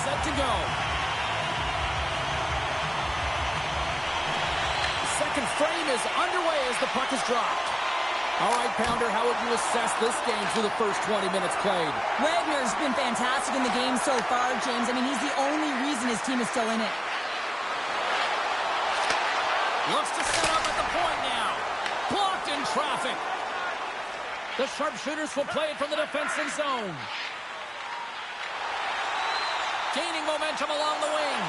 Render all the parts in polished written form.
set to go. Second frame is underway as the puck is dropped. All right, Pounder, how would you assess this game through the first 20 minutes played? Wagner's been fantastic in the game so far, James. I mean, he's the only reason his team is still in it. Looks to set up at the point now. Blocked in traffic. The sharpshooters will play it from the defensive zone. Gaining momentum along the wing.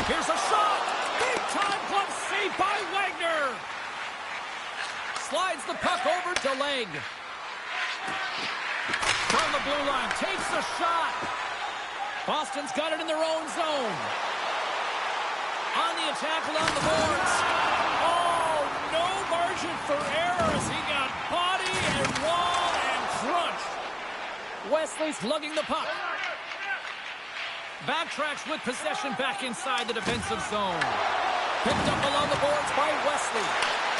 Here's a shot. Big time glove save by Wagner. Slides the puck over to leg. From the blue line, takes a shot. Boston's got it in their own zone. On the attack along the boards. Oh, no margin for error as he got body and wall and crunched. Wesley's lugging the puck. Backtracks with possession back inside the defensive zone. Picked up along the boards by Wesley.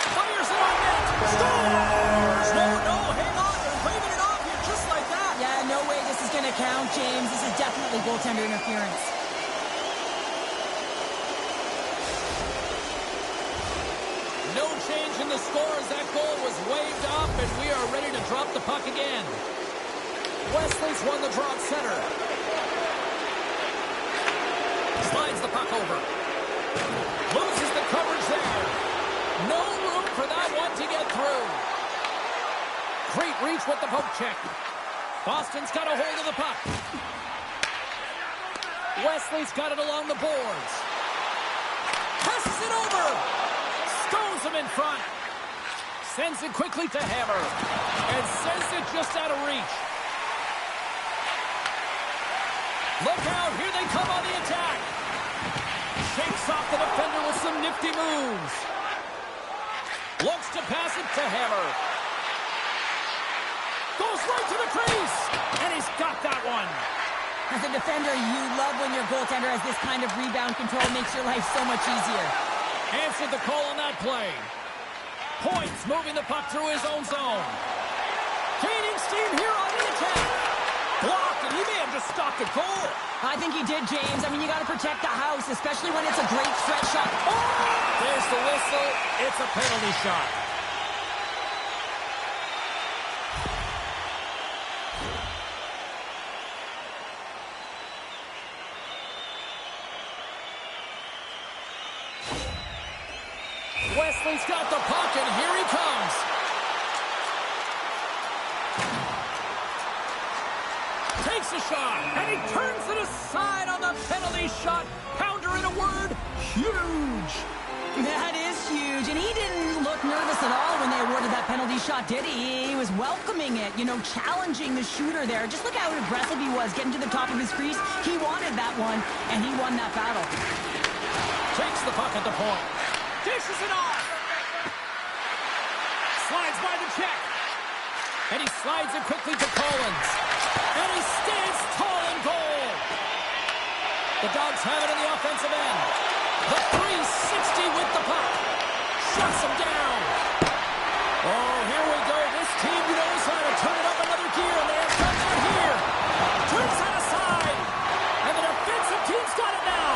Fires it on net. Scores! No, hang on. They're waving it off here just like that. Yeah, no way this is going to count, James. This is definitely goaltender interference. No change in the score as that goal was waved off, and we are ready to drop the puck again. Wesley's won the draw at center. Slides the puck over. Loses the coverage there. No room for that one to get through. Great reach with the poke check. Boston's got a hold of the puck. Wesley's got it along the boards. Passes it over. Stones him in front. Sends it quickly to Hammer. And sends it just out of reach. Look out. Here they come on the attack. Shakes off the defender with some nifty moves. Looks to pass it to Hammer. Goes right to the crease. And he's got that one. As a defender, you love when your goaltender has this kind of rebound control. Makes your life so much easier. Answered the call on that play. Points moving the puck through his own zone. Gaining steam here on the attack. Blocked, and he may have just stopped a goal. I think he did, James. I mean, you got to protect the house, especially when it's a great stretch shot. Oh! There's the whistle. It's a penalty shot. Wesley's got the puck, and here he comes. Takes a shot, and he turns it aside on the penalty shot. Pounder, in a word, huge. That is huge, and he didn't look nervous at all when they awarded that penalty shot, did he? He was welcoming it, you know, challenging the shooter there. Just look how aggressive he was, getting to the top of his crease. He wanted that one, and he won that battle. Takes the puck at the point. Dishes it off. Slides by the check. And he slides it quickly to Collins. And he stands tall in goal. The Dogs have it in the offensive end. The 360 with the puck. Shuts him down. Oh, here we go. This team knows how to turn it up another gear, and they have done that here. Turns that aside. And the defensive team's got it now.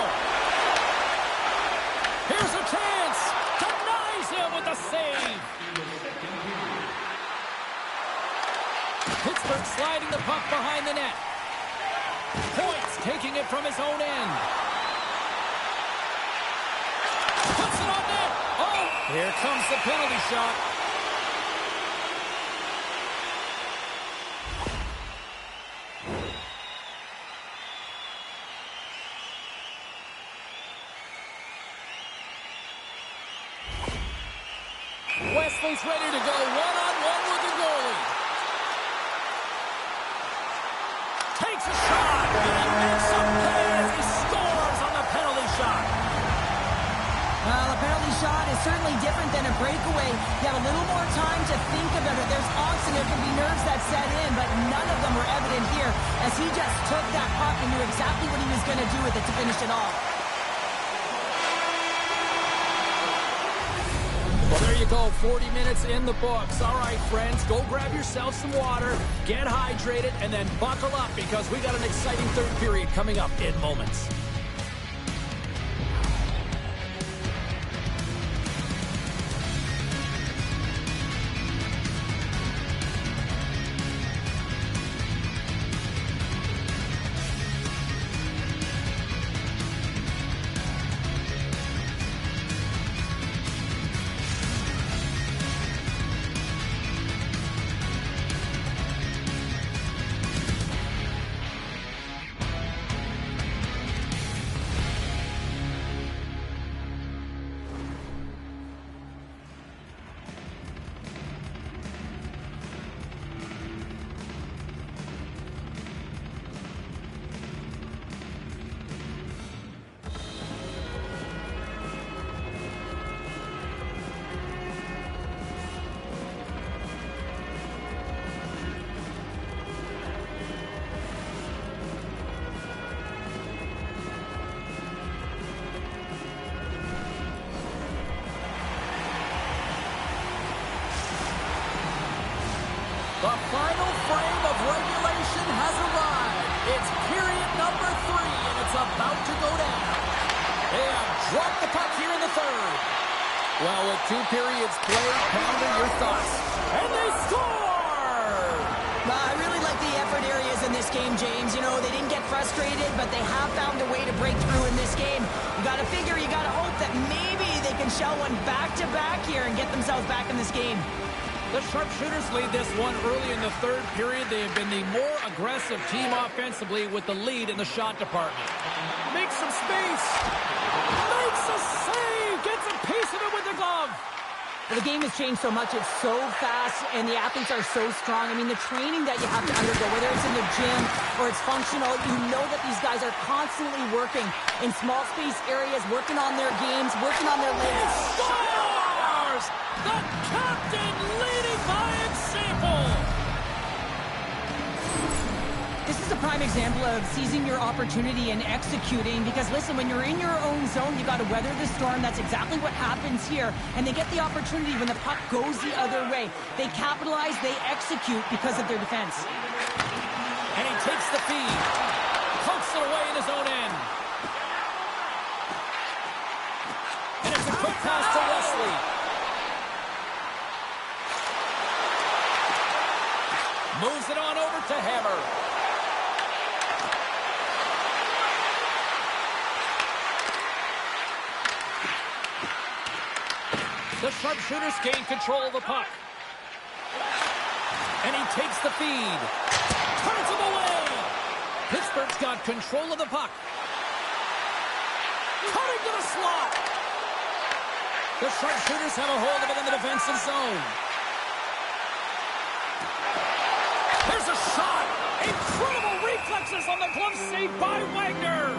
Here's a chance. Denies him with the save. Pittsburgh sliding the puck behind the net. Points taking it from his own end. Puts it on net. Oh, here comes the penalty shot. Wesley's ready to go one-on-one with the goalie. Takes a shot, and he makes a play as he scores on the penalty shot. The penalty shot is certainly different than a breakaway. You have a little more time to think about it. There's odds and there can be nerves that set in, but none of them were evident here as he just took that puck and knew exactly what he was going to do with it to finish it off. Well, there you go, 40 minutes in the books. All right, friends, go grab yourself some water, get hydrated, and then buckle up because we got an exciting third period coming up in moments. The final frame of regulation has arrived. It's period number 3, and it's about to go down. They have dropped the puck here in the third. Well, with 2 periods played, Pounder, your thoughts? And they score! I really like the effort areas in this game, James. You know, they didn't get frustrated, but they have found a way to break through in this game. You got to figure, you got to hope that maybe they can shell one back-to-back here and get themselves back in this game. The Sharpshooters lead this one early in the third period. They have been the more aggressive team offensively with the lead in the shot department. Makes some space. Makes a save. Gets a piece of it with the glove. Well, the game has changed so much. It's so fast, and the athletes are so strong. I mean, the training that you have to undergo, whether it's in the gym or it's functional, you know that these guys are constantly working in small space areas, working on their games, working on their legs. Scores! The captain leading by example. This is a prime example of seizing your opportunity and executing because, listen, when you're in your own zone, you got to weather the storm. That's exactly what happens here. And they get the opportunity when the puck goes the other way. They capitalize, they execute because of their defense. And he takes the feed. Pokes it away in his own end. And it's a quick pass to Wesley. Moves it on over to Hammer. The Sharpshooters gain control of the puck. And he takes the feed. Turns him away. Pittsburgh's got control of the puck. Cutting to the slot. The Sharpshooters have a hold of it in the defensive zone. There's a shot! Incredible reflexes on the glove save by Wagner!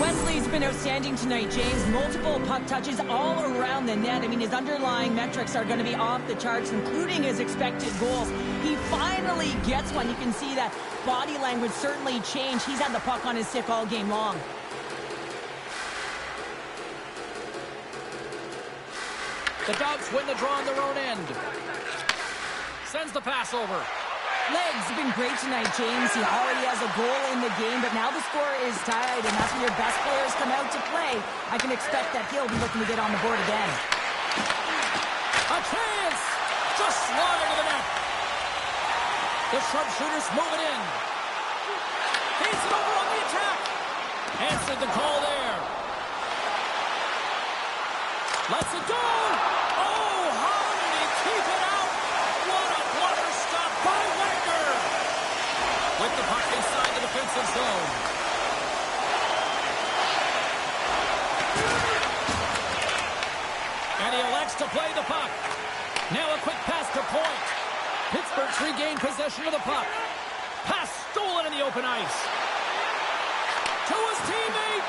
Wesley's been outstanding tonight, James. Multiple puck touches all around the net. I mean, his underlying metrics are going to be off the charts, including his expected goals. He finally gets one. You can see that body language certainly changed. He's had the puck on his stick all game long. The Dogs win the draw on their own end. Sends the pass over. Legs have been great tonight, James. He already has a goal in the game, but now the score is tied, and that's when your best players come out to play. I can expect that he'll be looking to get on the board again. A chance! Just slide to the net. The Sharpshooters move it in. Feeds it over on the attack. Answered the call there. Lets it go! Oh, how did he keep it out? What a clever stop by Wagner! With the puck inside the defensive zone. And he elects to play the puck. Now a quick pass to point. Pittsburgh's regained possession of the puck. Pass stolen in the open ice. To his teammate.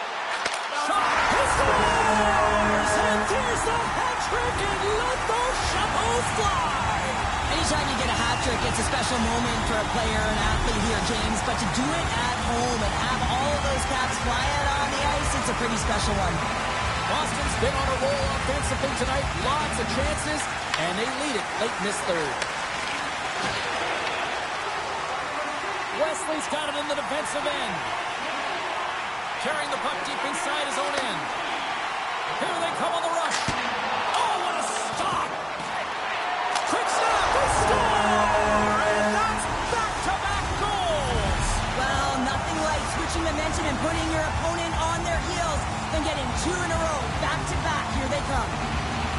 Shot. He scores! And here's the hat trick and let those shovels fly. Anytime you get a hat trick, it's a special moment for a player, an athlete here, James. But to do it at home and have all of those caps flying on the ice, it's a pretty special one. Boston's been on a roll offensively tonight. Lots of chances, and they lead it late in this third. Wesley's got it in the defensive end. Carrying the puck deep inside his own end. Here they come on the rush. Oh, what a stop! Quick snap, they score! And that's back-to-back goals! Well, nothing like switching momentum and putting your opponent on their heels than getting two in a row, back-to-back. Here they come.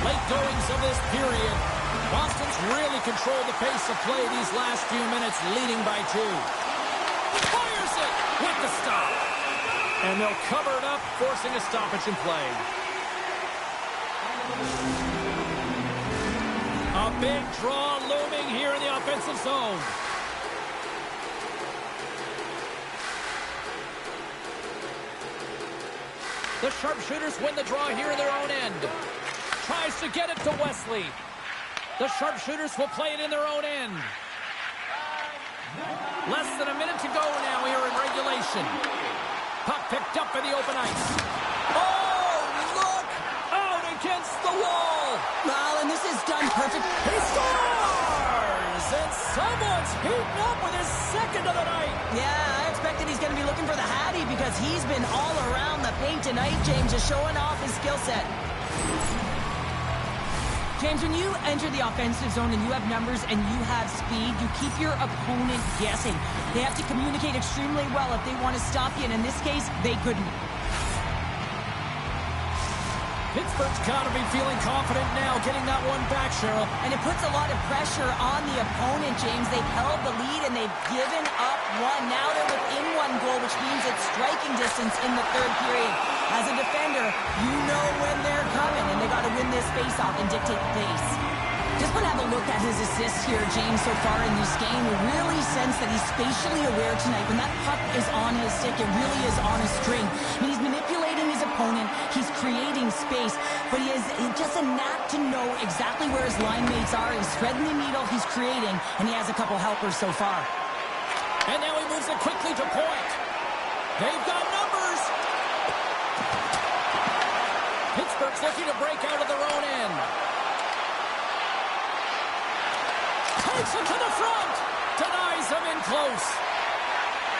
Late goings of this period. Boston's really controlled the pace of play these last few minutes, leading by 2. Fires it with the stop. And they'll cover it up, forcing a stoppage in play. A big draw looming here in the offensive zone. The sharpshooters win the draw here in their own end. Tries to get it to Wesley. The sharpshooters will play it in their own end. Less than a minute to go now here in regulation. Puck picked up in the open ice. Oh, look! Out against the wall! Well, and this is done perfect. He scores! And someone's heating up with his second of the night. Yeah, I expected he's going to be looking for the Hattie because he's been all around the paint tonight, James, just showing off his skill set. James, when you enter the offensive zone and you have numbers and you have speed, you keep your opponent guessing. They have to communicate extremely well if they want to stop you, and in this case, they couldn't. Pittsburgh's got to be feeling confident now, getting that one back, Cheryl. And it puts a lot of pressure on the opponent, James. They've held the lead and they've given up one. Now they're within 1 goal, which means it's striking distance in the third period. As a defender, you know when they're coming, and they got to win this face-off and dictate the pace. Just want to have a look at his assists here, James, so far in this game. We really sense that he's spatially aware tonight. When that puck is on his stick, it really is on a string. I mean, he's manipulating his opponent. He's creating space, but he has just a knack to know exactly where his line mates are. He's threading the needle, he's creating, and he has a couple helpers so far. And now he moves it quickly to point. They've got numbers. Pittsburgh's looking to break out of their own end. Takes it to the front. Denies him in close.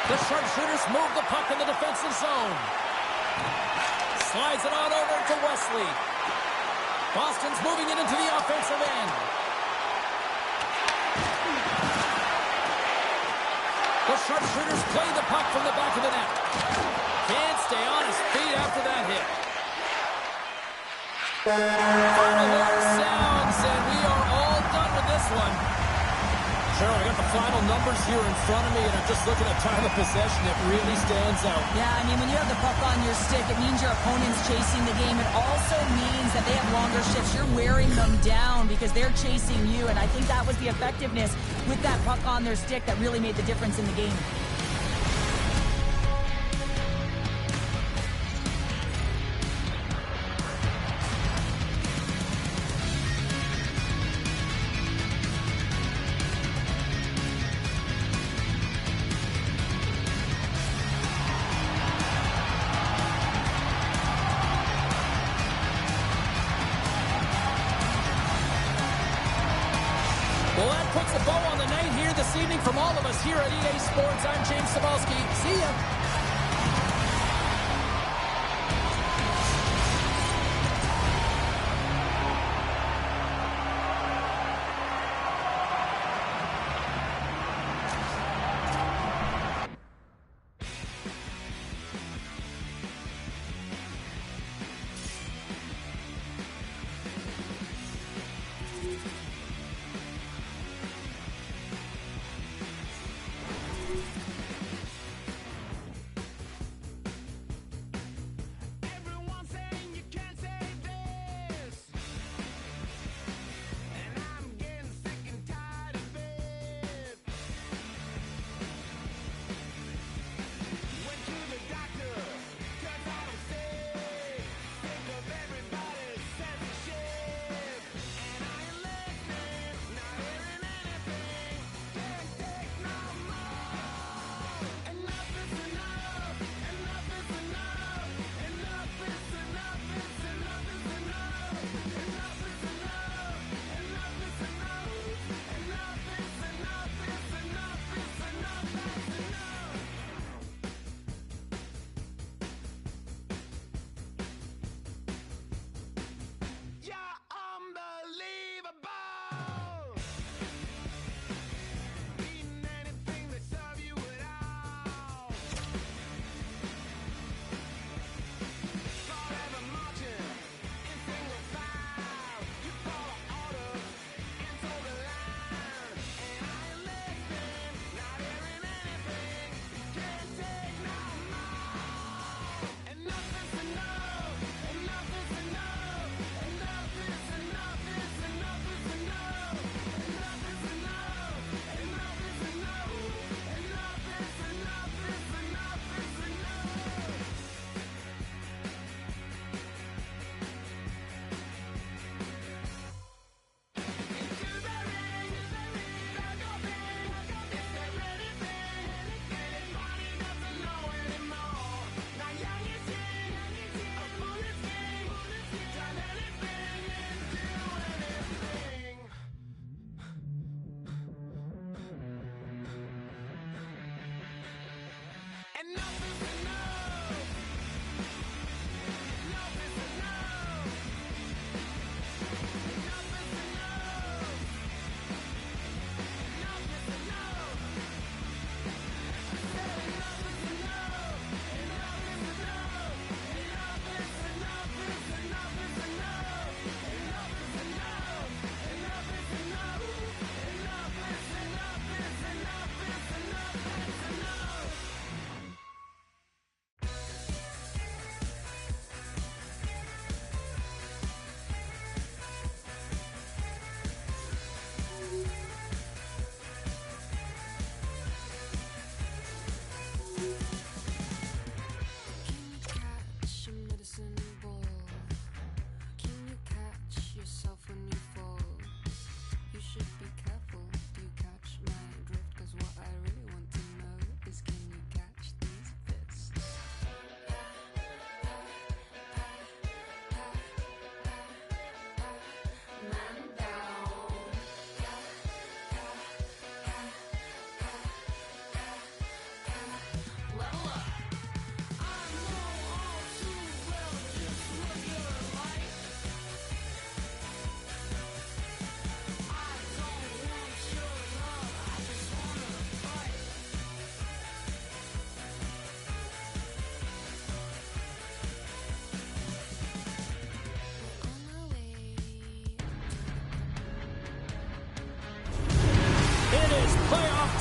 The sharpshooters move the puck in the defensive zone. Slides it on over to Wesley. Boston's moving it into the offensive end. The sharpshooters play the puck from the back of the net. Can't stay on his feet after that hit. Final horn sounds, and we are all done with this one. Cheryl, I got the final numbers here in front of me, and I'm just looking at time of possession. It really stands out. Yeah, I mean, when you have the puck on your stick, it means your opponent's chasing the game. It also means that they have longer shifts. You're wearing them down because they're chasing you, and I think that was the effectiveness with that puck on their stick that really made the difference in the game. Well, that puts a bow on the night here this evening from all of us here at EA Sports. I'm James Cebulski. See ya.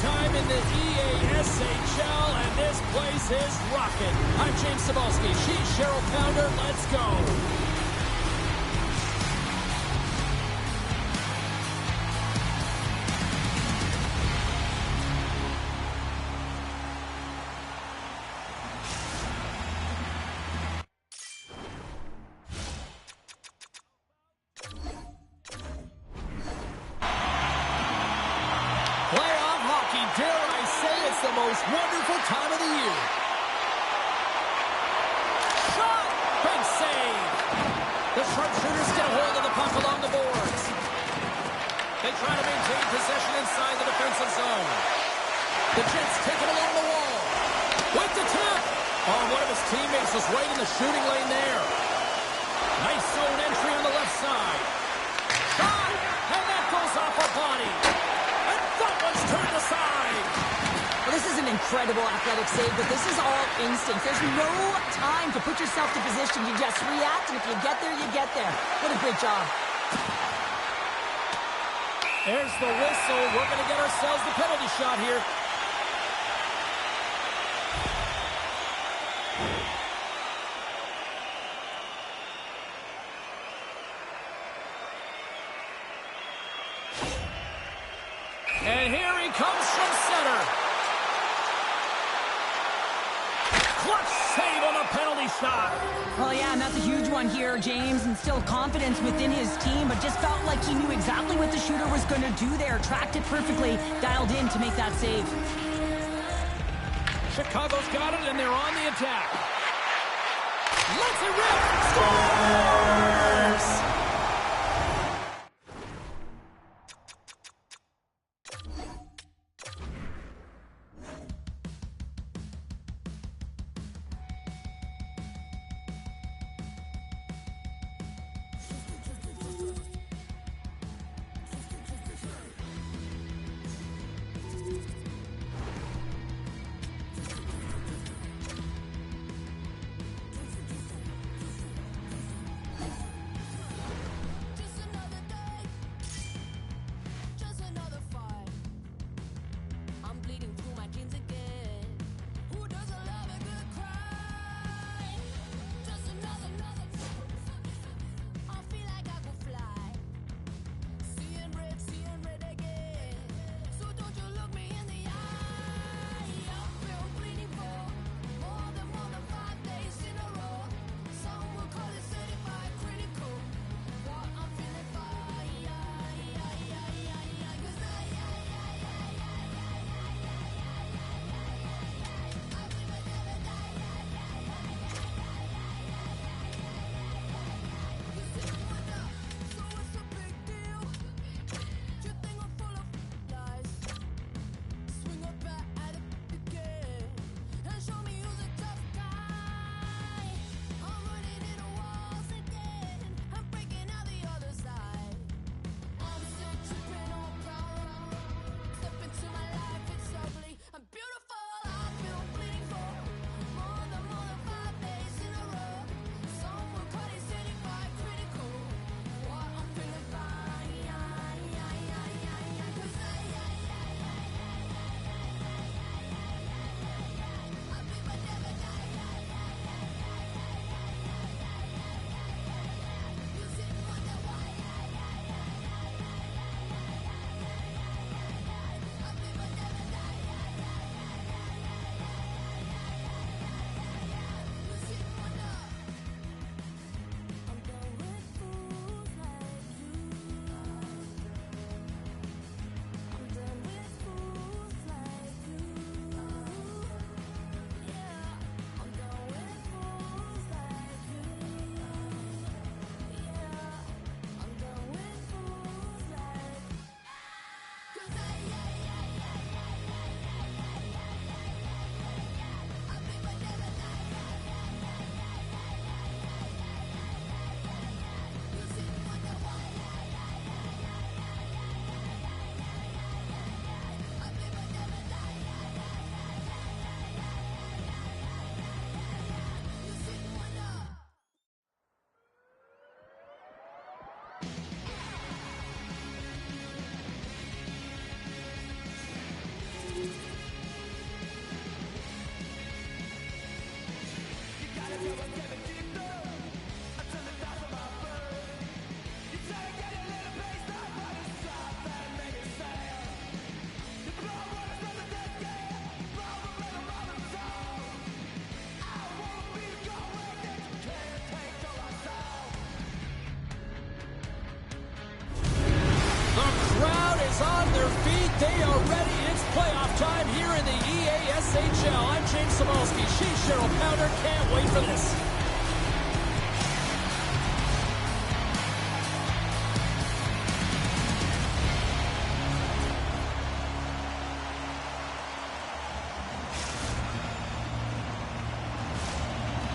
Time in the EASHL, and this place is rocking. I'm James Cebulski. She's Cheryl Pounder. Let's go. Dare I say it's the most wonderful time of the year. Shot! Big save! The sharpshooters get a hold of the puck along the boards. They try to maintain possession inside the defensive zone. The Jets take it along the wall. With the tip! Oh, one of his teammates was right in the shooting lane there. Nice zone entry on the left side. Shot! And that goes off a body. And that one's turned aside. Well, this is an incredible athletic save, but this is all instinct. There's no time to put yourself to position. You just react, and if you get there, you get there. What a great job. There's the whistle. We're going to get ourselves the penalty shot here. And here he comes from center. Clutch save on a penalty shot. Well, yeah, and that's a huge one here, James, and still confidence within his team, but just felt like he knew exactly what the shooter was going to do there. Tracked it perfectly, dialed in to make that save. Chicago's got it, and they're on the attack. Let's it rip. Scores! their feet. They are ready. It's playoff time here in the EASHL. I'm James Cebulski. She's Cheryl Pounder. Can't wait for this.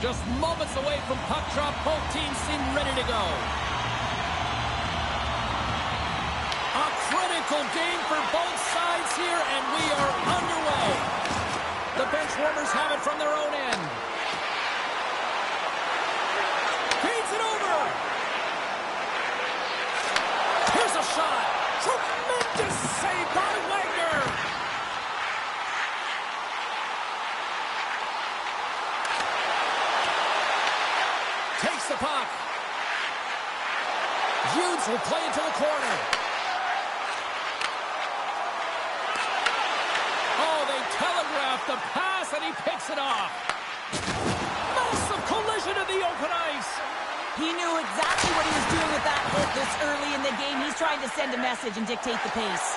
Just moments away from puck drop. Both teams seem ready to go. A critical game for both sides here, and we are underway. The bench warmers have it from their own end. Feeds it over. Here's a shot. Tremendous save by Wagner. Takes the puck. Hughes will play it to the corner. Oh, they telegraphed the pass, and he picks it off. Massive collision in the open ice. He knew exactly what he was doing with that hit this early in the game. He's trying to send a message and dictate the pace.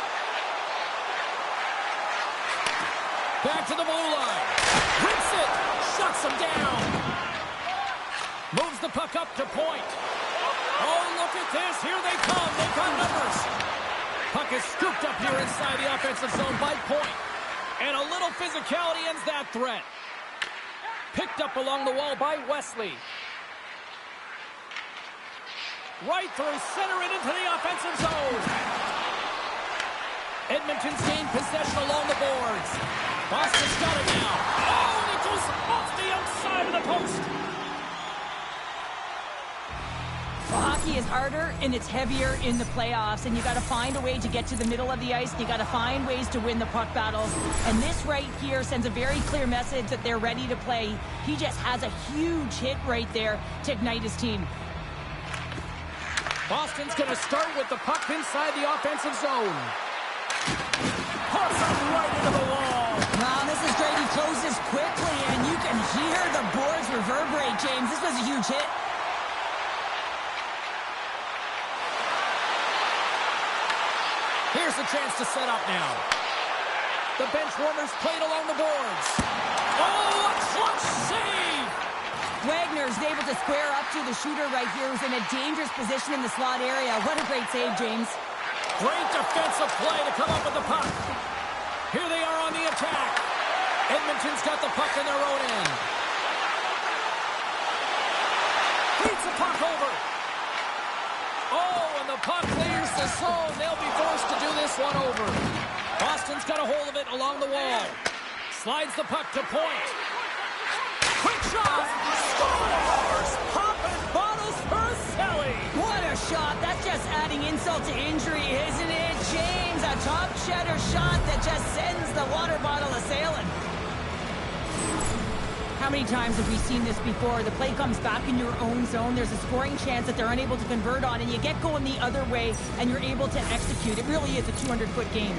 Back to the blue line. Rips it. Shuts him down. Moves the puck up to point. Oh, look at this. Here they come. They've got numbers. Puck is scooped up here inside the offensive zone by point. And a little physicality ends that threat. Picked up along the wall by Wesley. Right through center and into the offensive zone. Edmonton's gained possession along the boards. Boston's got it now. Oh, and it goes off the outside of the post. Well, hockey is harder and it's heavier in the playoffs, and you got to find a way to get to the middle of the ice, and you got to find ways to win the puck battles. And this right here sends a very clear message that they're ready to play. He just has a huge hit right there to ignite his team. Boston's going to start with the puck inside the offensive zone. Puts it right into the wall. Wow, this is great. He closes quickly, and you can hear the boards reverberate, James. This was a huge hit. Here's a chance to set up now. The bench warmers played along the boards. Oh, a clutch save! Wagner's able to square up to the shooter right here, who's in a dangerous position in the slot area. What a great save, James. Great defensive play to come up with the puck. Here they are on the attack. Edmonton's got the puck in their own end. Beats the puck over. Oh, and the puck clears the zone. They'll be forced to do this one over. Boston's got a hold of it along the wall. Slides the puck to point. Quick shot! Scores! Popping bottles for Selly! What a shot! That's just adding insult to injury, isn't it, James? A top cheddar shot that just sends the water bottle a-sailing. How many times have we seen this before? The play comes back in your own zone. There's a scoring chance that they're unable to convert on, and you get going the other way, and you're able to execute. It really is a 200-foot game.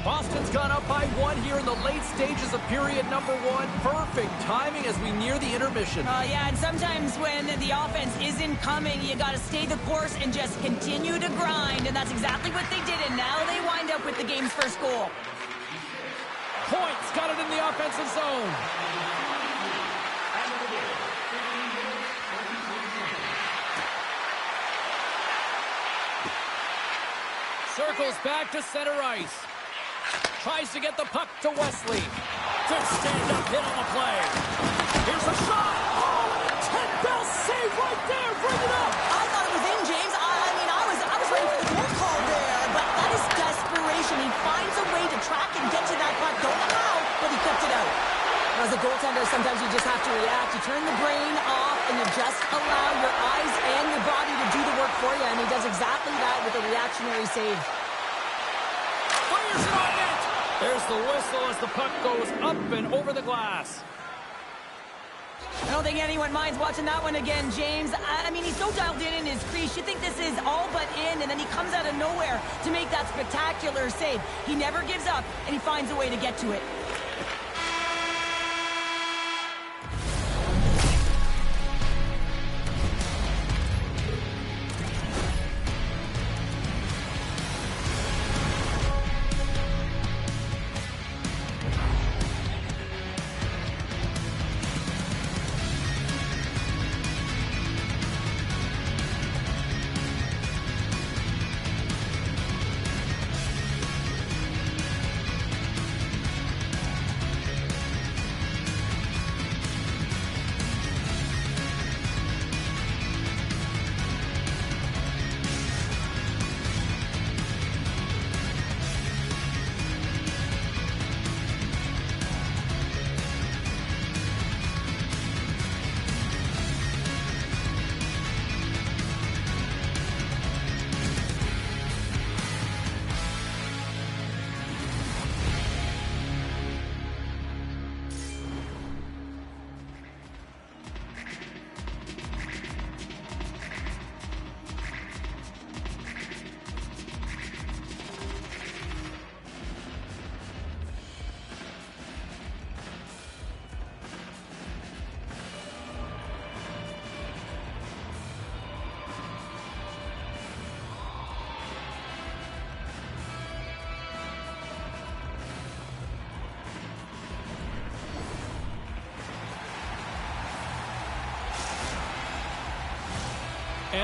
Boston's gone up by one here in the late stages of period number one. Perfect timing as we near the intermission. Yeah, and sometimes when the offense isn't coming, you got to stay the course and just continue to grind, and that's exactly what they did, and now they wind up with the game's first goal. Point's got it in the offensive zone. Circles back to center ice. Tries to get the puck to Wesley. Good stand-up hit on the play. Here's a shot. Oh, and a 10-bell save right there. Bring it up. I thought it was in, James. I was ready for the goal call there, but that is desperation. He finds a way to track and get to that puck. Don't know how, but he kept it out. As a goaltender, sometimes you just have to react. You turn the brain off, and you just allow your eyes and your body to do the work for you, and he does exactly that with a reactionary save. Fires it on net. There's the whistle as the puck goes up and over the glass. I don't think anyone minds watching that one again, James. I mean, he's so dialed in his crease. You think this is all but in, and then he comes out of nowhere to make that spectacular save. He never gives up, and he finds a way to get to it.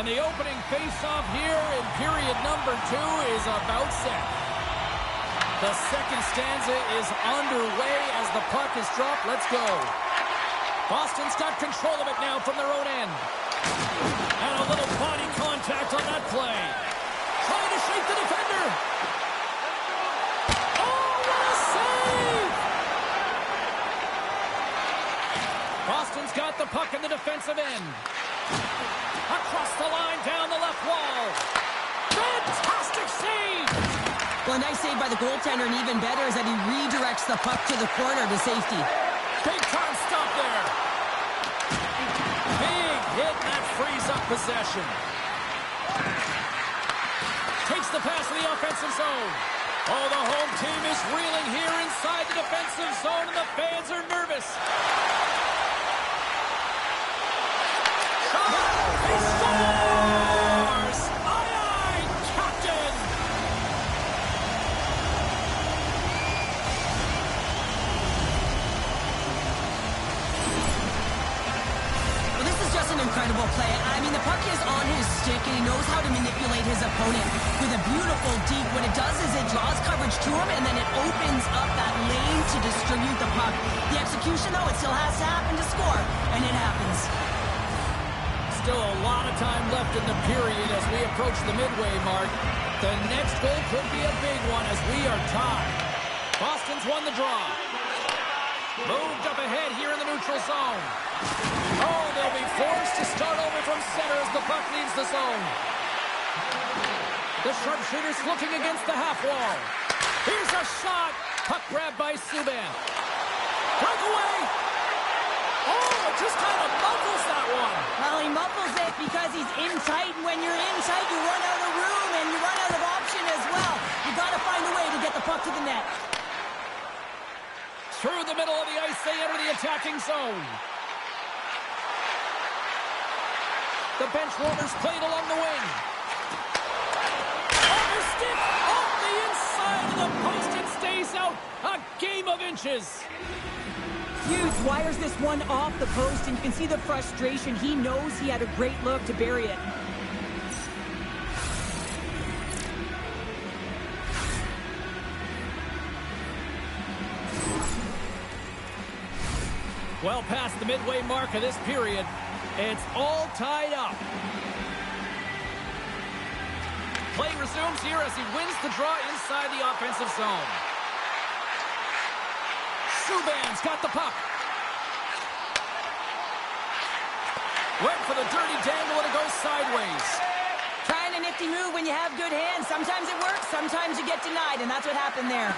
And the opening face-off here in period number 2 is about set. The second stanza is underway as the puck is dropped. Let's go. Boston's got control of it now from their own end. And a little body contact on that play. Trying to shake the defender. Oh, what a save! Boston's got the puck in the defensive end. Across the line, down the left wall. Fantastic save! Well, a nice save by the goaltender, and even better is that he redirects the puck to the corner to safety. Big time stop there. Big hit, and that frees up possession. Takes the pass to the offensive zone. Oh, the home team is reeling here inside the defensive zone, and the fans are nervous. He scores! Aye, aye, Captain! Well, this is just an incredible play. I mean, the puck is on his stick, and he knows how to manipulate his opponent with a beautiful deke. What it does is it draws coverage to him, and then it opens up that lane to distribute the puck. The execution, though, it still has to happen to score, and it happens. Still a lot of time left in the period as we approach the midway mark. The next goal could be a big one as we are tied. Boston's won the draw. Moved up ahead here in the neutral zone. Oh, they'll be forced to start over from center as the puck leaves the zone. The sharpshooter's looking against the half wall. Here's a shot. Puck grabbed by Subban. Breakaway. Oh, it just kind of muffles that one. Well, he muffles it because he's in tight, and when you're in tight, you run out of room, and you run out of option as well. You got to find a way to get the puck to the net. Through the middle of the ice, they enter the attacking zone. The bench warmers played along the wing. On the stick, off the inside of the post, it stays out. A game of inches. Hughes wires this one off the post, and you can see the frustration. He knows he had a great look to bury it. Well past the midway mark of this period, it's all tied up. Play resumes here as he wins the draw inside the offensive zone. Subban's got the puck. Went for the dirty dangle and it goes sideways. Trying a nifty move when you have good hands. Sometimes it works, sometimes you get denied, and that's what happened there.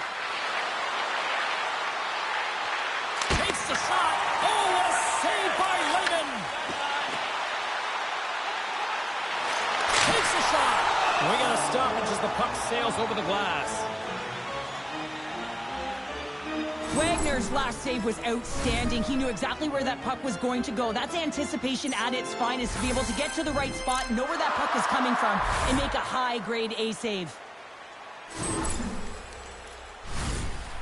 Takes the shot. Oh, what a save by Lehman. Takes the shot. We got to stop it as the puck sails over the glass. Wagner's last save was outstanding. He knew exactly where that puck was going to go. That's anticipation at its finest, to be able to get to the right spot, know where that puck is coming from, and make a high-grade A save.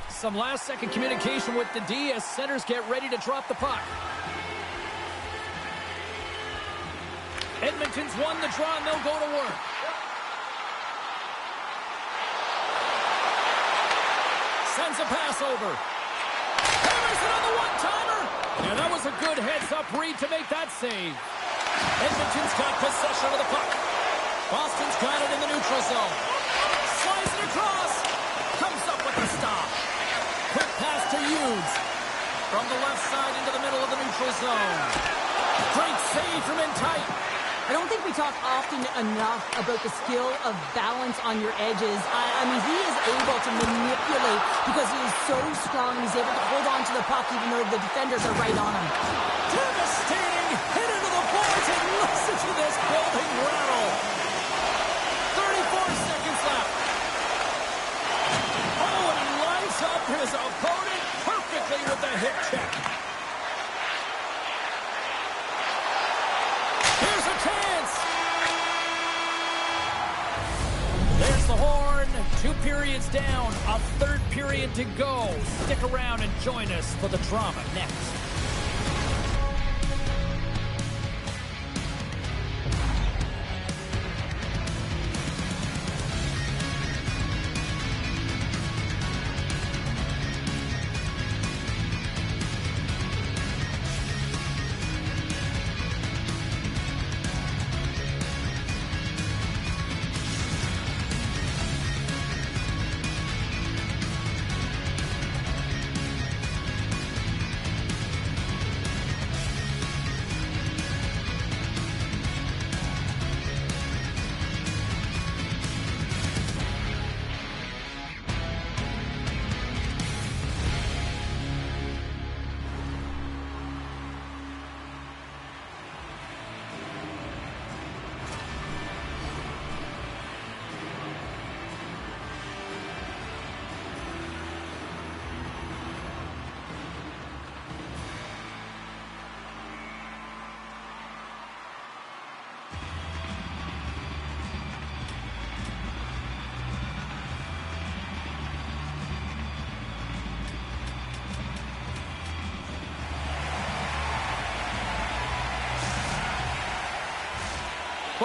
Some last-second communication with the D as centers get ready to drop the puck. Edmonton's won the draw, and they'll go to work. Sends a pass over. Hammers it on the one-timer. And that was a good heads-up read to make that save. Edmonton's got possession of the puck. Boston's got it in the neutral zone. Slides it across. Comes up with the stop. Quick pass to Hughes. From the left side into the middle of the neutral zone. Great save from in tight. I don't think we talk often enough about the skill of balance on your edges. I mean, he is able to manipulate because he is so strong. He's able to hold on to the puck even though the defenders are right on him. Devastating hit into the boards, and listen to this building rattle. 34 seconds left. Oh, and he lines up his opponent perfectly with the hip check. Here's a chance. There's the horn. 2 periods down. A third period to go. Stick around and join us for the drama next.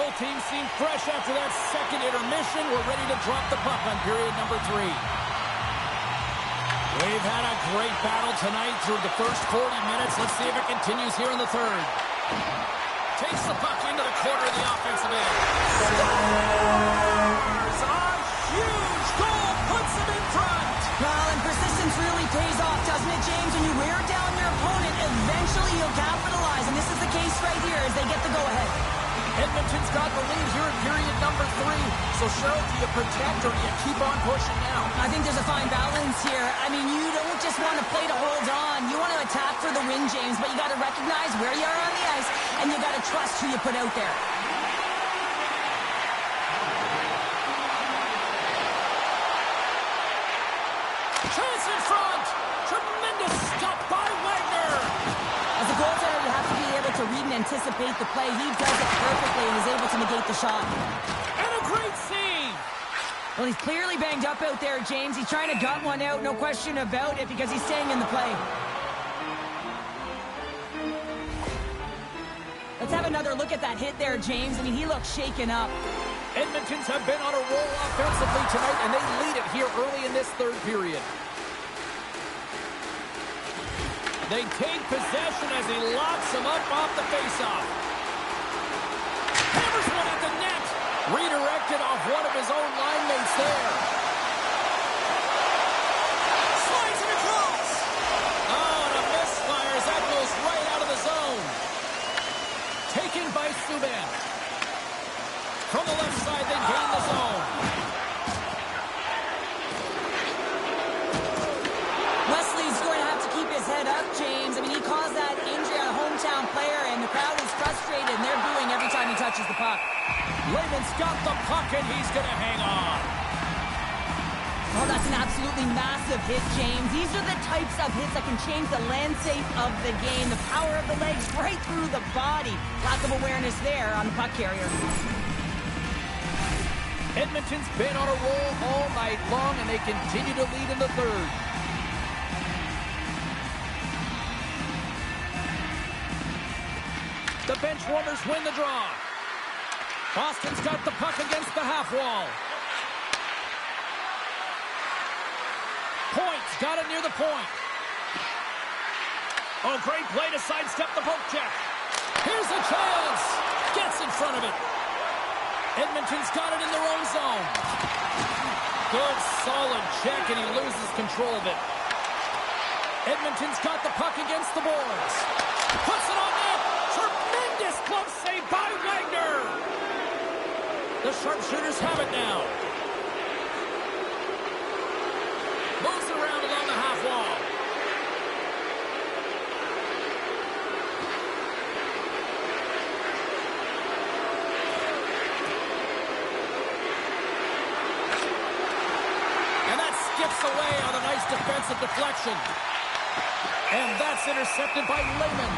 Both teams seem fresh after that second intermission. We're ready to drop the puck on period number 3. We've had a great battle tonight through the first 40 minutes. Let's see if it continues here in the third. Takes the puck into the corner of the offensive end. Scores! A huge goal puts them in front. Well, and persistence really pays off, doesn't it, James? When you wear down your opponent, eventually you'll capitalize. And this is the case right here as they get the go-ahead. Edmonton's got the lead here in period number 3. So, Cheryl, do you protect or do you keep on pushing now? I think there's a fine balance here. I mean, you don't just want to play to hold on. You want to attack for the win, James, but you got to recognize where you are on the ice, and you got to trust who you put out there. Chance in front! Tremendous stop by Wagner! As a goaltender, you have to be able to read and anticipate the play. He does it perfectly and is able to negate the shot. And a great save! Well, he's clearly banged up out there, James. He's trying to gut one out, no question about it, because he's staying in the play. Let's have another look at that hit there, James. I mean, he looks shaken up. Edmonton's have been on a roll offensively tonight, and they lead it here early in this third period. They take possession as he locks him up off the faceoff. Hammers one at the net. Redirected off one of his own line mates there. Slides it across. Oh, and a misfire as that goes right out of the zone. Taken by Subban. From the left side, they gain the zone. Wesley's going to have to keep his head up, James. I mean, he caused that injury on a hometown player, and the crowd is frustrated, and they're booing every time he touches the puck. Lehman's got the puck, and he's going to hang on. Oh, that's an absolutely massive hit, James. These are the types of hits that can change the landscape of the game. The power of the legs right through the body. Lack of awareness there on the puck carrier. Edmonton's been on a roll all night long, and they continue to lead in the third. The bench warmers win the draw. Boston's got the puck against the half wall. Point's got it near the point. Oh, great play to sidestep the poke check. Here's a chance. Gets in front of it. Edmonton's got it in their own zone. Good, solid check, and he loses control of it. Edmonton's got the puck against the boards. Puts it on net. Tremendous glove save by Wagner. The sharpshooters have it now. Moves it around along the half wall. Skips away on a nice defensive deflection. And that's intercepted by Lehman.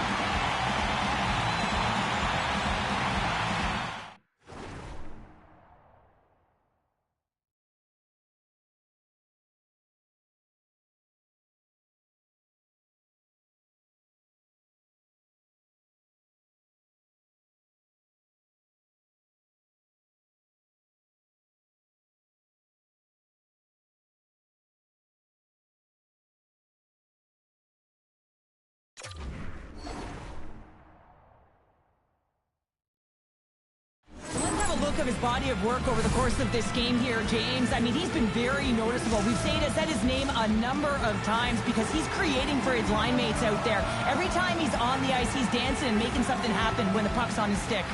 Of his body of work over the course of this game here, James. I mean, he's been very noticeable. We've said his name a number of times because he's creating for his line mates out there. Every time he's on the ice, he's dancing and making something happen when the puck's on his stick.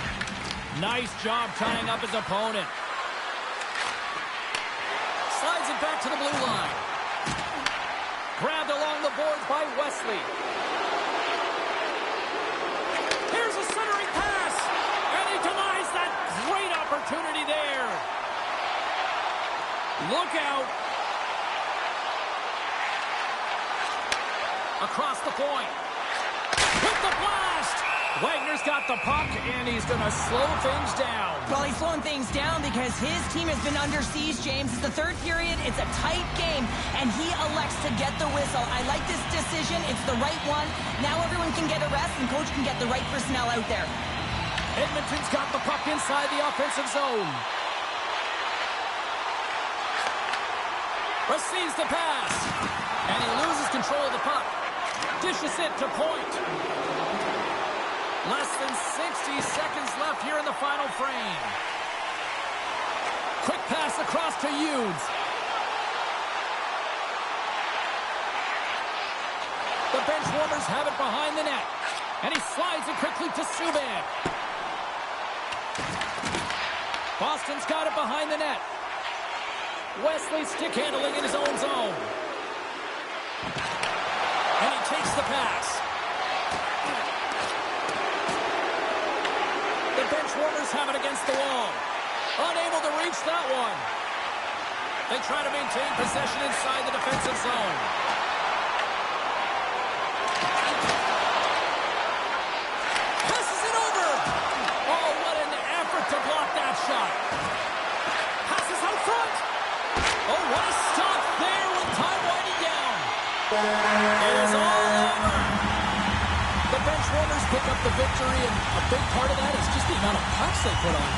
Nice job tying up his opponent. Slides it back to the blue line. Grabbed along the boards by Wesley. Here's a centering pass, and he denies that great opportunity there. Look out. Across the point. With the blast. Wagner's got the puck, and he's going to slow things down. Well, he's slowing things down because his team has been under siege, James. It's the third period. It's a tight game, and he elects to get the whistle. I like this decision. It's the right one. Now everyone can get a rest, and coach can get the right personnel out there. Edmonton's got the puck inside the offensive zone. Receives the pass. And he loses control of the puck. Dishes it to point. Less than 60 seconds left here in the final frame. Quick pass across to Hughes. The bench warmers have it behind the net. And he slides it quickly to Subban. Boston's got it behind the net. Wesley stick handling in his own zone. And he takes the pass. The bench warmers have it against the wall. Unable to reach that one. They try to maintain possession inside the defensive zone. Passes it over. Oh, what an effort to block that shot. Passes out front. Oh, what a stop there with time winding down. It is all over. The bench warmers pick up the victory, and a big part of that is just the amount of pucks they put on.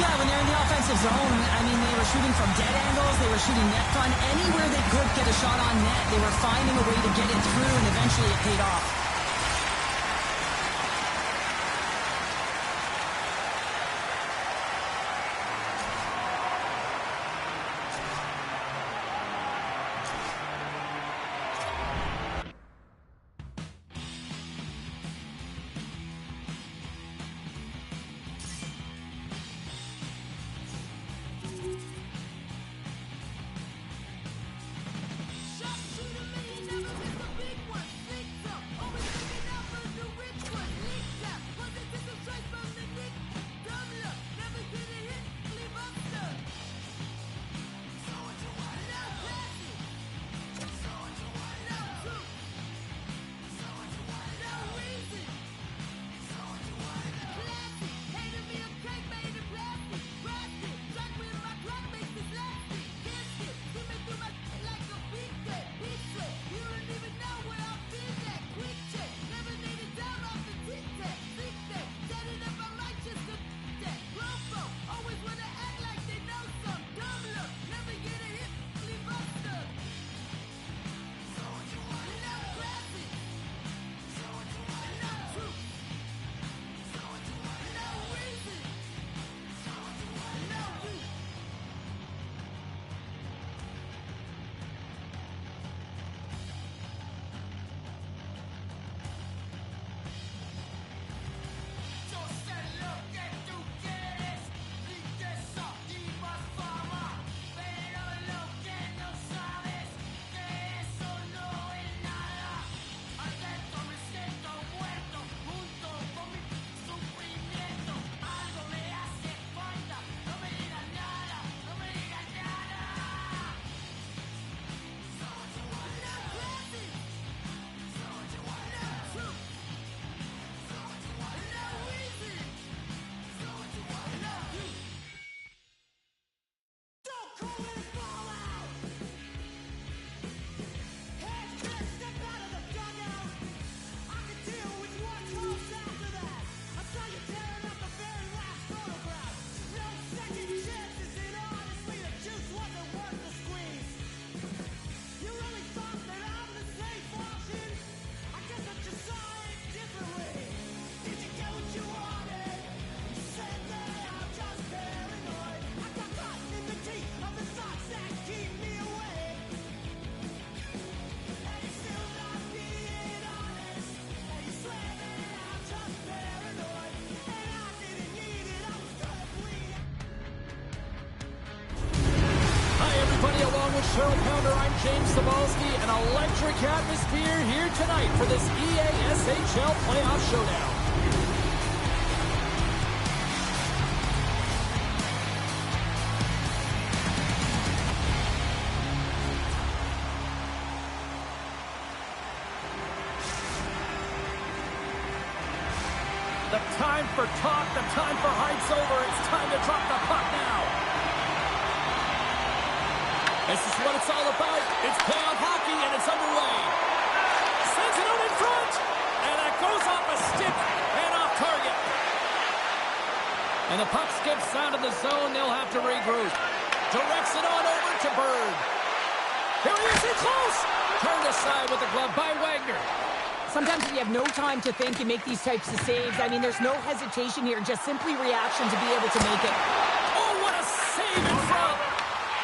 Yeah, when they're in the offensive zone, I mean, they were shooting from dead angles, they were shooting net front, anywhere they could get a shot on net, they were finding a way to get it through, and eventually it paid off. Cheryl Pounder, I'm James Cebulski. An electric atmosphere here tonight for this EASHL Playoff Showdown. The time for talk, the time for hype's over. It's time to drop the puck now. This is what it's all about. It's playoff hockey, and it's underway. Sends it out in front, and that goes off a stick and off target. And the puck skips out of the zone. They'll have to regroup. Directs it on over to Bird. Here he is, in close. Turned aside with the glove by Wagner. Sometimes when you have no time to think, you make these types of saves. I mean, there's no hesitation here, just simply reaction to be able to make it. Oh, what a save in front.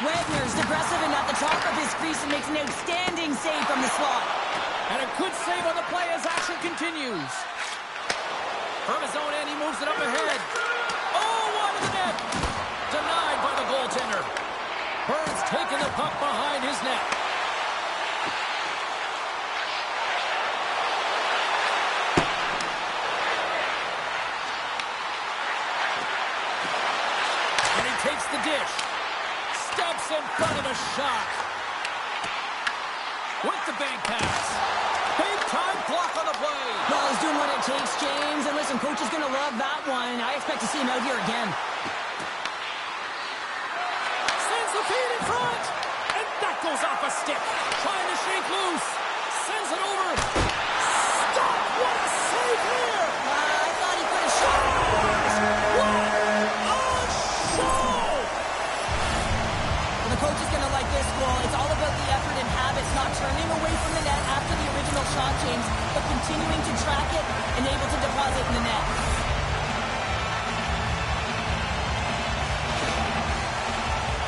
Wagner's aggressive and at the top of his crease and makes an outstanding save from the slot. And a good save on the play as action continues. From his own end, he moves it up ahead. Oh, wide of the net. Denied by the goaltender. Bird's taking the puck behind his net. And he takes the dish. Steps in front of the shot. With the bank pass. Big time block on the play. Well, he's doing what it takes, James. And listen, coach is going to love that one. I expect to see him out here again. Sends the feed in front. And that goes off a stick. Trying to shake loose. Sends it over. Stop! What a save here! I thought he could have shot. What a show! Well, the coach is going to like this goal. It's all about the effort and habits, not turning away from the net after the original shot, James, but continuing to track it and able to deposit in the net.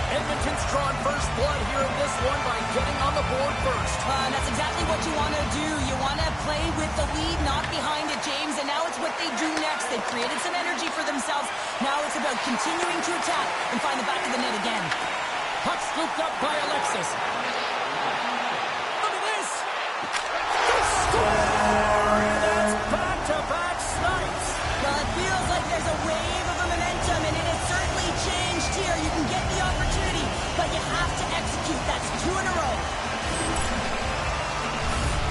Edmonton's drawn first blood here in this one by getting on the board first. That's exactly what you want to do. You want to play with the lead, not behind it, James, and now it's what they do next. They've created some energy for themselves. Now it's about continuing to attack and find the back of the net again. Puck scooped up by Alexis. Look at this! They score! And that's back-to-back snipes! Well, it feels like there's a wave of momentum, and it has certainly changed here. You can get the opportunity, but you have to execute. That's 2 in a row.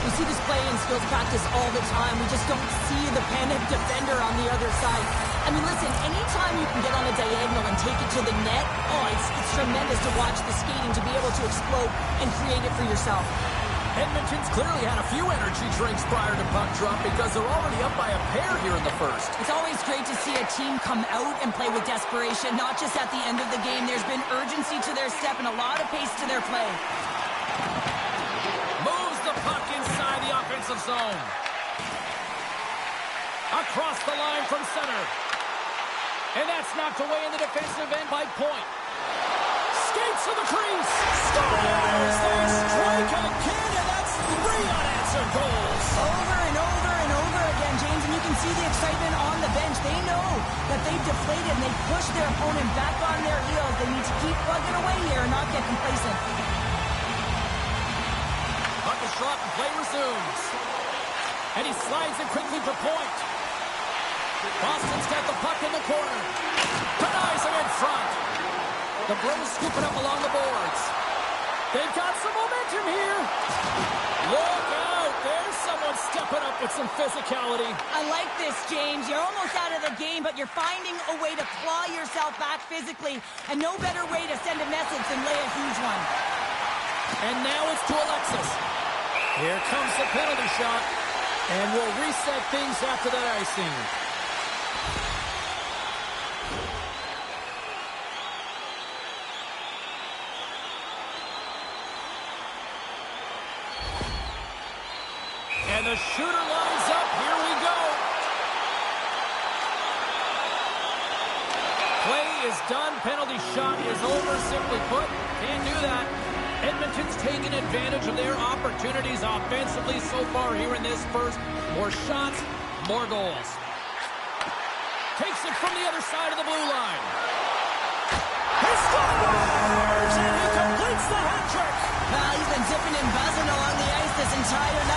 We see this play in skills practice all the time. We just don't see the panicked defender on the other side. I mean, listen, anytime you can get on a diagonal and take it to the net, it's tremendous to watch the skating to be able to explode and create it for yourself. Edmonton's clearly had a few energy drinks prior to puck drop because they're already up by a pair here in the first. It's always great to see a team come out and play with desperation, not just at the end of the game. There's been urgency to their step and a lot of pace to their play. Moves the puck inside the offensive zone. Across the line from center. And that's knocked away in the defensive end by Point. Skates to the crease. Scores! They strike again, and that's 3 unanswered goals. Over and over and over again, James, and you can see the excitement on the bench. They know that they've deflated and they've pushed their opponent back on their heels. They need to keep plugging away here and not get complacent. Puck is dropped and play resumes. And he slides it quickly to Point. Boston's got the puck in the corner. Denies him in front. The Bros scooping up along the boards. They've got some momentum here. Look out. There's someone stepping up with some physicality. I like this, James. You're almost out of the game, but you're finding a way to claw yourself back physically. And no better way to send a message than lay a huge one. And now it's to Alexis. Here comes the penalty shot. And we'll reset things after that icing. And the shooter lines up. Here we go. Play is done. Penalty shot is over. Simply put, can't do that. Edmonton's taken advantage of their opportunities offensively so far here in this first. More shots, more goals. Takes it from the other side of the blue line. He scores! And he completes the hat trick. Well, he's been zipping and buzzing along the ice this entire night.